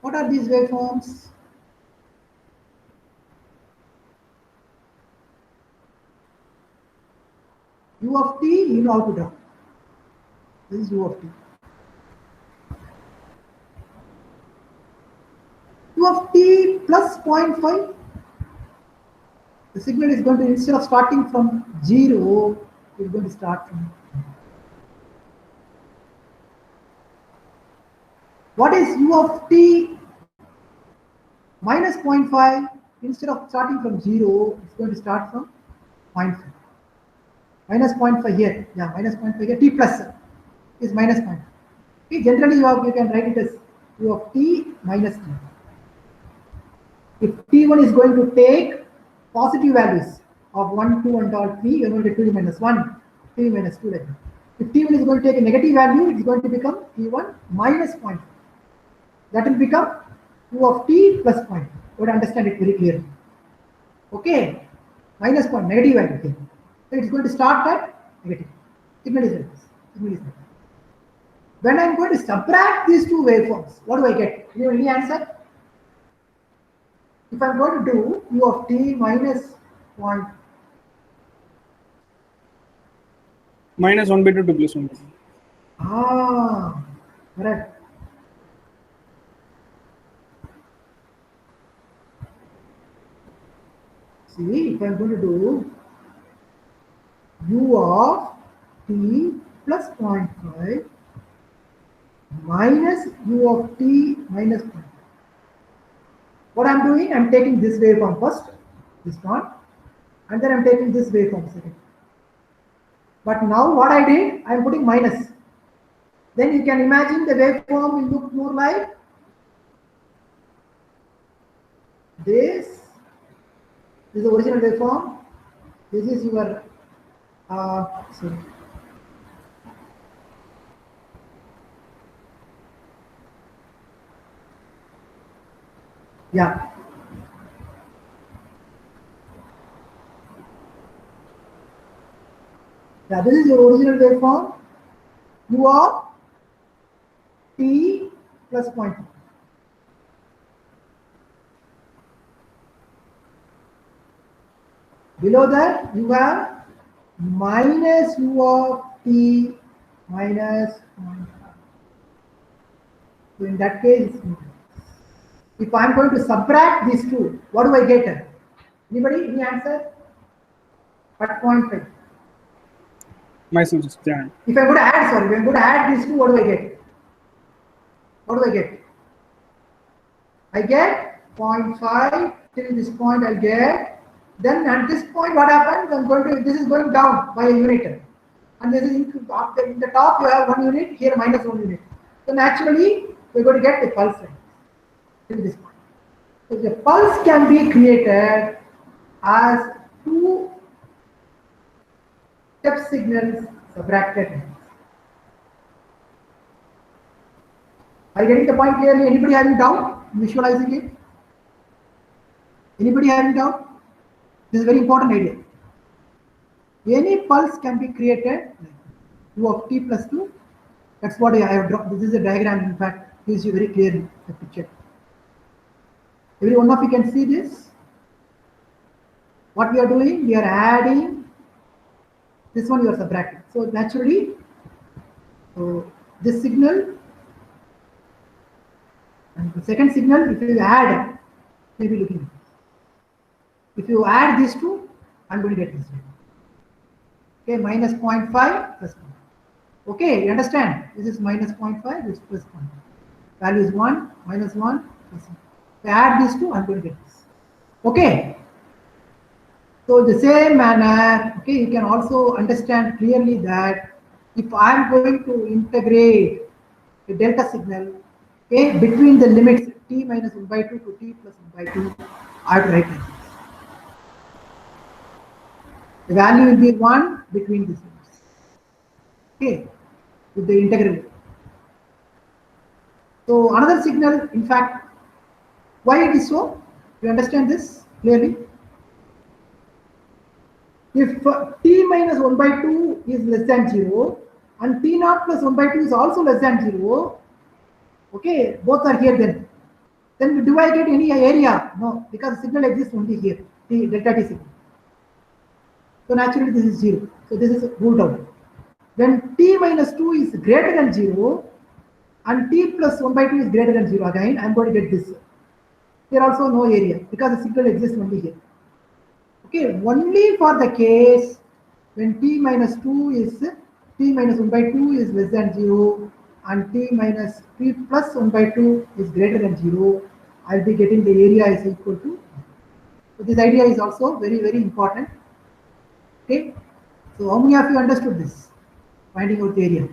What are these waveforms? U of t, you know how to draw. This is u of t. U of t plus 0.5. The signal is going to, instead of starting from 0, it's going to start from. What is u of t minus 0.5? Instead of starting from 0, it's going to start from 0.5. Minus 0.5 here, yeah, minus 0.5 here, t plus is minus 0.5. Okay, generally you can write it as u of t minus t. If t1 is going to take positive values of 1, 2 and all 3, you're going to 2 minus 1, 3 minus 2 like that. If t1 is going to take a negative value, it's going to become t1 minus 0.5. That will become u of t plus 0.5. You would understand it very clearly. Okay, minus 0.5, negative value. Okay. So it's going to start at negative. Signal is like this. Signal is like this. When I'm going to subtract these two waveforms, what do I get? Any answer? If I'm going to do u of t minus 1. Minus 1 by 2 to plus 1 by 2. Ah, correct. See, if I'm going to do u of t plus 0.5 minus u of t minus 0.5. What I'm doing, I'm taking this waveform first, this one, and then I'm taking this waveform second. But now what I did, I'm putting minus. Then you can imagine the waveform will look more like this. This is the original waveform. This is your sorry. Yeah. Yeah, this is your original waveform. U of t plus 0.5. Below that, you have minus u of t minus 0.5. So in that case, if I'm going to subtract these two, what do I get? Anybody? Any answer? At 0.5. Myself just yeah. If I'm going to add, sorry, if I'm going to add these two, what do I get? What do I get? I get 0.5 till this point I'll get. Then at this point, what happens? I'm going to, this is going down by a unit. And this is in the top you have 1 unit, here minus 1 unit. So naturally, we're going to get the pulse rate till this point. So the pulse can be created as 2 step signals subtracted. Are you getting the point clearly? Anybody having doubt visualizing it? Anybody having doubt? This is a very important idea. Any pulse can be created u of t plus 2. That's what I have drawn. This is a diagram, in fact, gives you very clearly the picture. Every one of you can see this. What we are doing, we are adding. This one you are subtracting. So naturally, this signal and the second signal, if you add, maybe looking at this. If you add these two, I'm going to get this. Okay, minus 0.5 plus 0.5. Okay, you understand? This is minus 0.5, this is plus 0.5. Value is 1, minus 1, plus 1. If I add these two, I'm going to get this. Okay. So the same manner, okay, you can also understand clearly that if I'm going to integrate the delta signal, okay, between the limits t minus 1 by 2 to t plus 1 by 2, I have to write like this. The value will be 1 between these limits. Okay, with the integral. So another signal, in fact, why it is so? You understand this clearly? If t minus 1 by 2 is less than 0 and t naught plus 1 by 2 is also less than 0, okay, both are here then do I get any area? No, because the signal exists only here, t delta t signal. So naturally this is 0. So this is ruled out. When t minus 2 is greater than 0 and t plus 1 by 2 is greater than 0, again I am going to get this. Here also no area because the signal exists only here. Okay, only for the case when t minus 1 by 2 is less than 0 and t plus 1 by 2 is greater than 0, I'll be getting the area is equal to. So this idea is also very, very important. Okay, so how many of you understood this? Finding out the area.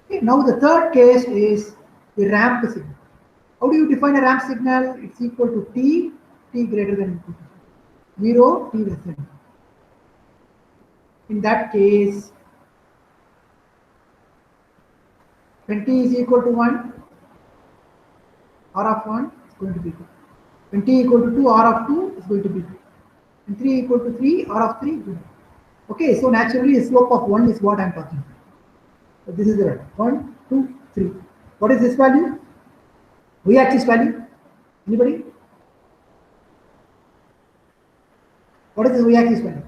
Okay, now the third case is the ramp signal. How do you define a ramp signal? It's equal to t greater than equal to 0, t less than. In that case, when t is equal to 1, r of 1 is going to be 2. When t equal to 2, r of 2 is going to be 2. When 3 equal to 3, r of 3 is going to be 2. Okay, so naturally the slope of 1 is what I am talking about. So this is the 1, 2, 3. What is this value? Y-axis value? Anybody? What is this y-axis value?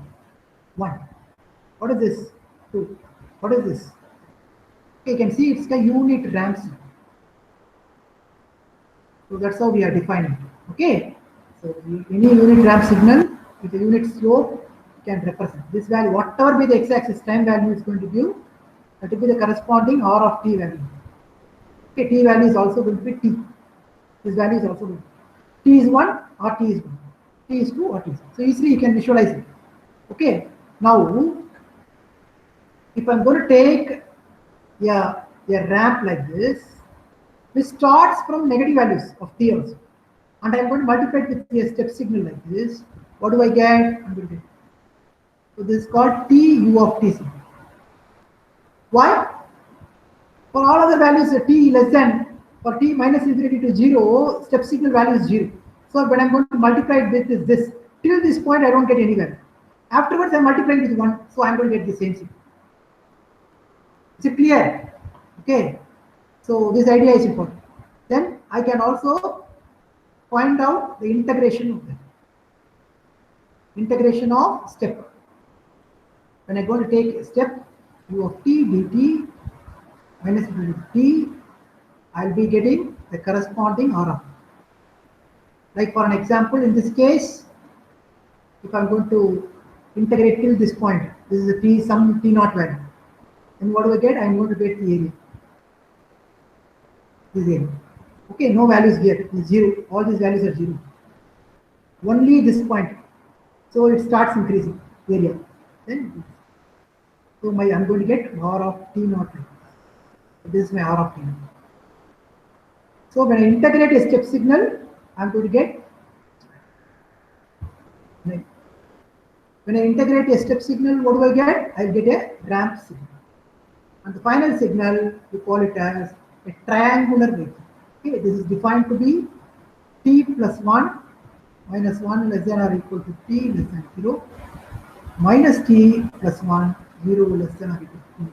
1. What is this? 2. What is this? Okay, you can see it's a unit ramp. So that's how we are defining it. Okay. So any unit ramp signal with a unit slope can represent this value. Whatever be the x-axis time value is going to give, that will be the corresponding r of t value. Okay, t value is also going to be t. This value is also going to be t is 1 or t is 1. T is 2 or t is 1. So easily you can visualize it. Okay. Now, if I'm going to take a ramp like this, which starts from negative values of t also, and I'm going to multiply it with a step signal like this, what do I get? I'm going to get. So this is called t u of t signal. Why? For all other values t less than, for t minus infinity to 0, step signal value is 0. So when I'm going to multiply it with this, till this point I don't get any value. Afterwards I'm multiplying with 1, so I'm going to get the same signal. Is it clear? Okay. So this idea is important. Then I can also find out the integration of them. Integration of step. When I'm going to take a step u of t dt minus t, I'll be getting the corresponding r of. Like for an example, in this case, if I'm going to integrate till this point, this is a t, some t naught value. And what do I get? I'm going to get the area. This area. Okay, no values here. It's 0. All these values are 0. Only this point. So it starts increasing area. Then so I'm going to get r of t naught. So this is my r of t naught. So when I integrate a step signal, I'm going to get. When I integrate a step signal, what do I get? I'll get a ramp signal. And the final signal, we call it as a triangular wave. Okay, this is defined to be t plus 1 minus 1 less than or equal to t less than 0 minus t plus 1 0 less than or equal to t.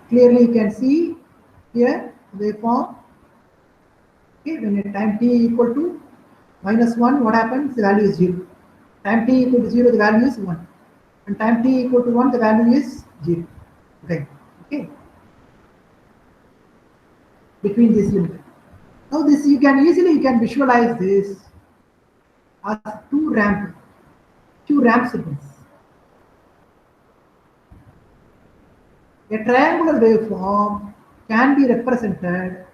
Clearly you can see here waveform. Okay, when at time t equal to minus 1, what happens? The value is 0. Time t equal to 0, the value is 1. And time t equal to 1, the value is 0. Okay. Between this limit. Now this you can easily visualize this as two ramp signals. A triangular waveform can be represented.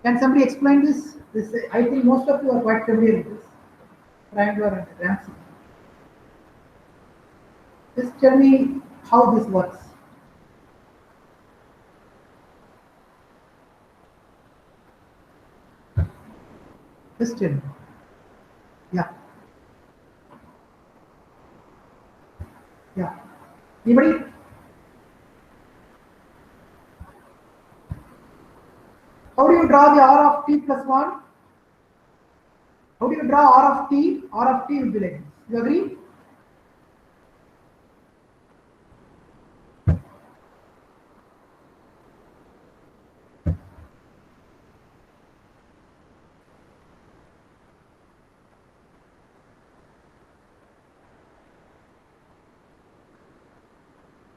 Can somebody explain this? This I think most of you are quite familiar with this triangular and ramp signal. Just tell me how this works. Just tell me. Anybody? How do you draw the R of t plus 1? How do you draw R of t? R of t will be like this. You agree?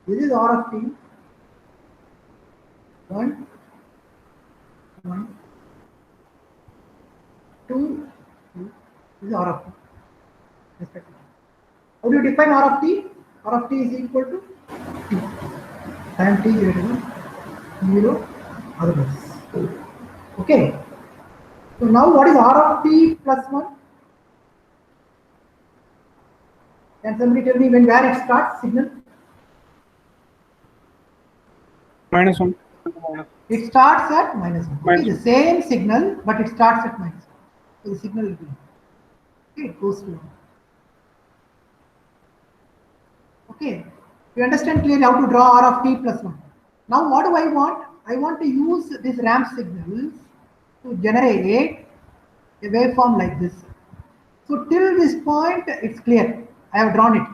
This is R of t. 1, 1, 2, 2. This is R of t. Respectively. How do you define R of t? R of t is equal to t. Time t greater than 0 otherwise. Okay. So now what is R of t plus 1? Can somebody tell me where it starts? Signal? -1. It starts at -1. Okay, the -1. same signal, but it starts at -1. So the signal will be okay, it goes to 1. Okay, you understand clearly how to draw R of t plus 1. Now what do I want? I want to use this ramp signals to generate a waveform like this. So till this point, it's clear. I have drawn it.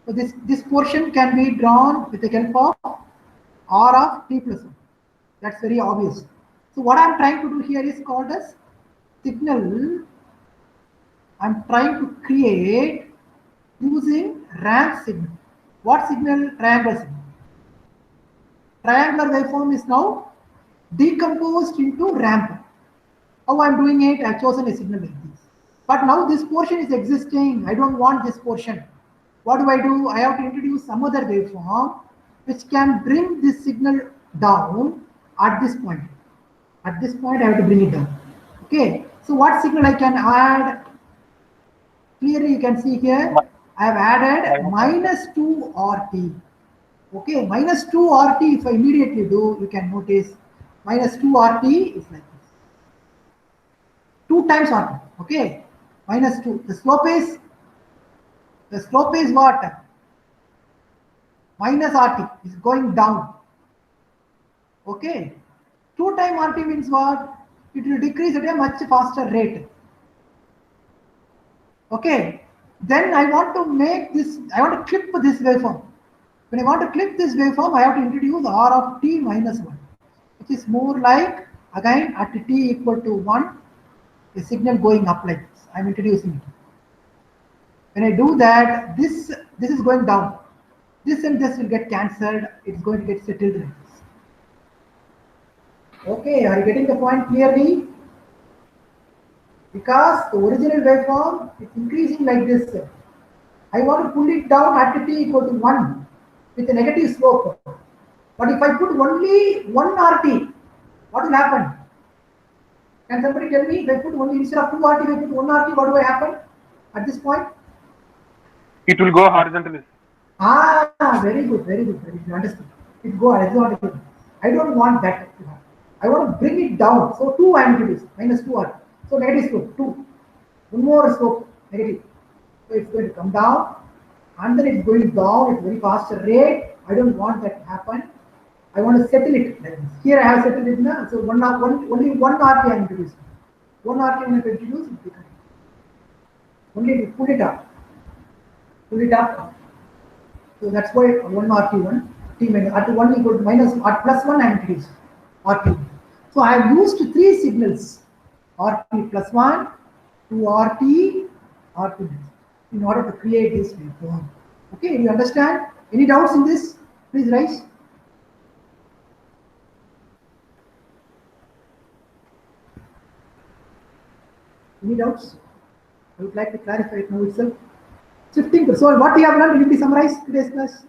So this portion can be drawn with the help of R of t plus 1. That's very obvious. So what I'm trying to do here is called as signal. I'm trying to create using ramp signal. What signal? Triangular signal. Triangular waveform is now decomposed into ramp. How I'm doing it? I've chosen a signal like this. But now this portion is existing. I don't want this portion. What do? I have to introduce some other waveform which can bring this signal down at this point. At this point, I have to bring it down. Okay. So what signal I can add? Clearly, you can see here, I have added -2 RT. Okay, -2 RT, if I immediately do, you can notice -2 RT is like this. 2 times RT. Okay, -2. The slope is what? Minus RT is going down. Okay. 2 times RT means what? It will decrease at a much faster rate. Okay. Then I want to make this, I want to clip this waveform. When I want to clip this waveform, I have to introduce R of t minus 1, which is more like, again, at t equal to 1, a signal going up like this. I'm introducing it. When I do that, this is going down. This and this will get cancelled. It's going to get settled like this. Okay, are you getting the point clearly? Because the original waveform is increasing like this. I want to pull it down at t equal to 1 with a negative slope. But if I put only 1 RT, what will happen? Can somebody tell me? If I put only, instead of 2 RT, if I put 1 RT, what will happen at this point? It will go horizontally. Ah, very good, very good, very good. Understood. It go horizontally. I don't want that to happen. I want to bring it down. So 2 I am introduced, -2 RT. So negative slope, 2. One more slope, negative. So it's going to come down, and then it's going down at very faster rate. I don't want that to happen. I want to settle it like this. Here I have settled it now. So only one RT I introduced. 1 RT when I introduce it becomes. Only to pull it up. Pull it up. So that's why 1 RT1, t minus RT1 equal to minus R plus 1 I introduced RT. So I have used 3 signals. RT plus 1, 2 RT, RT in order to create this waveform. Okay, do you understand? Any doubts in this? Please raise. Any doubts? I would like to clarify it now itself. Shifting. So what we have learned, will be summarized today's class.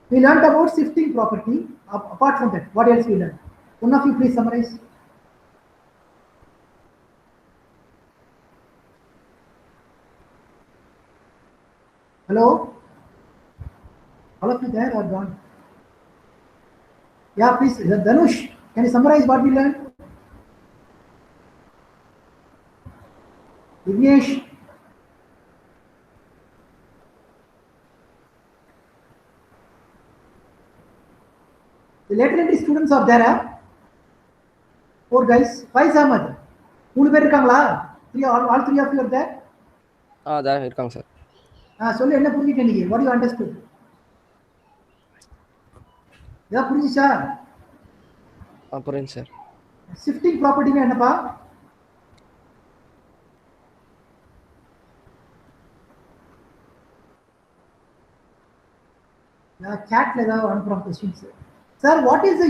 We learned about shifting property. Apart from that, what else we learned? One of you please summarize. Hello? All of you there or gone? Yeah, please. Dhanush, can you summarize what we learned? Vignesh. The later entry students are there. Four guys. Five Ahmad. மூணு பேர் இருக்காங்களா? All three of you are there. there இருக்காங்க sir. சொல்லு என்ன புரிஞ்சிட்ட நீங்க? What you understood? ஏதா புரிஞ்சிச்சா? புரியுது சார். Shifting property என்னப்பா? Chat from questions. Sir, what is the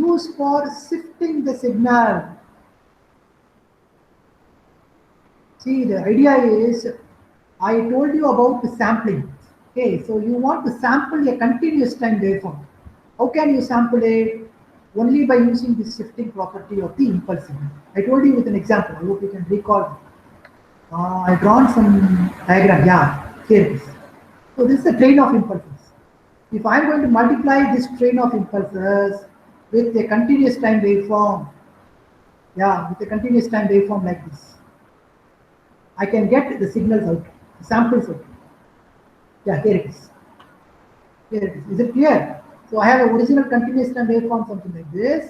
use for shifting the signal? See, the idea is, I told you about the sampling. Okay, so you want to sample a continuous time waveform. How can you sample it? Only by using the shifting property of the impulse signal. I told you with an example. I hope you can recall. I've drawn some diagram. Yeah, here it is. So this is a train of impulses. If I'm going to multiply this train of impulses with a continuous time waveform, with a continuous time waveform like this, I can get the signals out, the samples out. Yeah, here it is. Here it is. Is it clear? So I have an original continuous time waveform, something like this,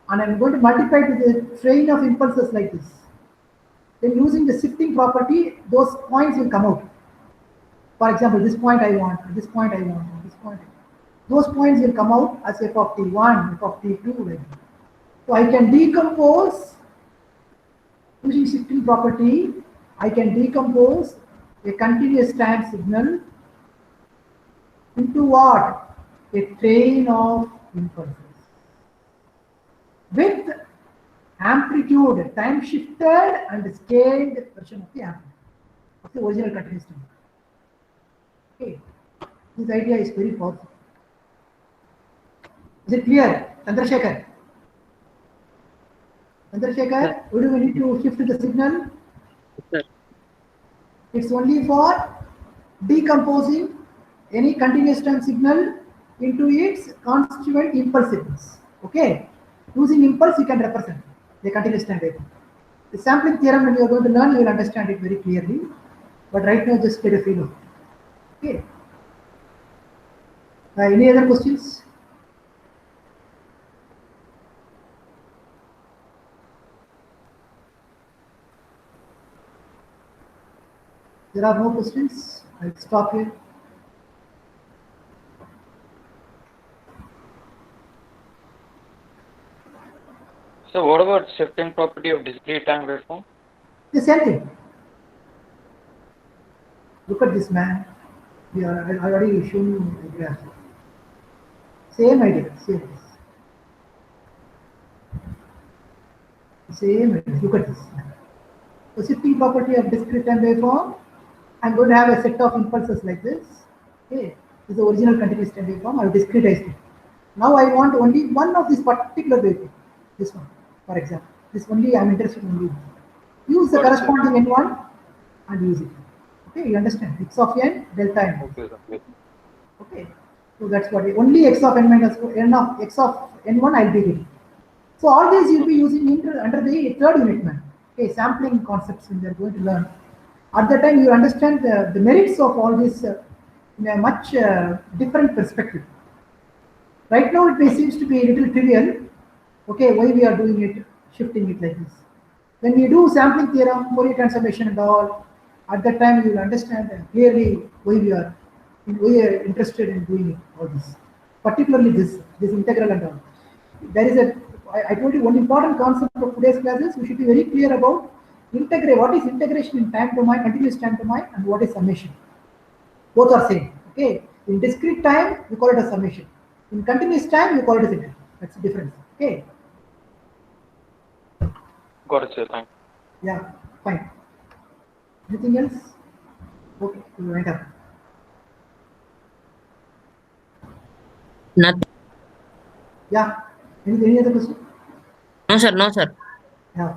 and I'm going to multiply it with a train of impulses like this. Then using the shifting property, those points will come out. For example, this point I want, this point I want, this point. Those points will come out as f of t1, f of t2. Like that. So I can decompose, using shifting property, I can decompose a continuous time signal into what? A train of impulses with amplitude, time shifted and scaled version of the amplitude of the original continuous time. Okay, this idea is very powerful. Is it clear, Chandrasekhar? Chandrasekhar, what do we need to shift the signal? Sir. It's only for decomposing any continuous time signal into its constituent impulse signals. Okay, using impulse you can represent the continuous time waveform. The sampling theorem, when you are going to learn, you will understand it very clearly. But right now, just get a feel of it. Okay. Any other questions? There are no questions. I'll stop here. So what about shifting property of discrete time waveform? The same thing. Look at this man. I already shown you the graph. Same idea. Same idea. Look at this. The shifting property of discrete time waveform. I'm going to have a set of impulses like this. Okay, this is the original continuous time waveform. I have discretized it. Now I want only one of this particular waveform. This one, for example. This only I'm interested in only. Use the corresponding n1 and use it. Okay, you understand? X of n, delta n. Okay, so that's what only x of n minus n of x of n1 I'll be getting. So all these you'll be using under the third unit, man. Okay, sampling concepts when they're going to learn. At that time, you understand the merits of all this in a much different perspective. Right now, it may seems to be a little trivial. Okay, why we are doing it, shifting it like this. When we do sampling theorem, Fourier transformation and all, at that time you will understand clearly why we are interested in doing it, all this. Particularly this integral and all. There is I told you one important concept of today's classes. We should be very clear about what is integration in time domain, continuous time domain, and what is summation. Both are same. Okay. In discrete time, we call it a summation. In continuous time, we call it as integral. That's the difference. Okay. Got it, sir. Thanks. Yeah, fine. Anything else? Okay, we wind up. Nothing. Yeah. Any other question? No, sir. No, sir. Yeah.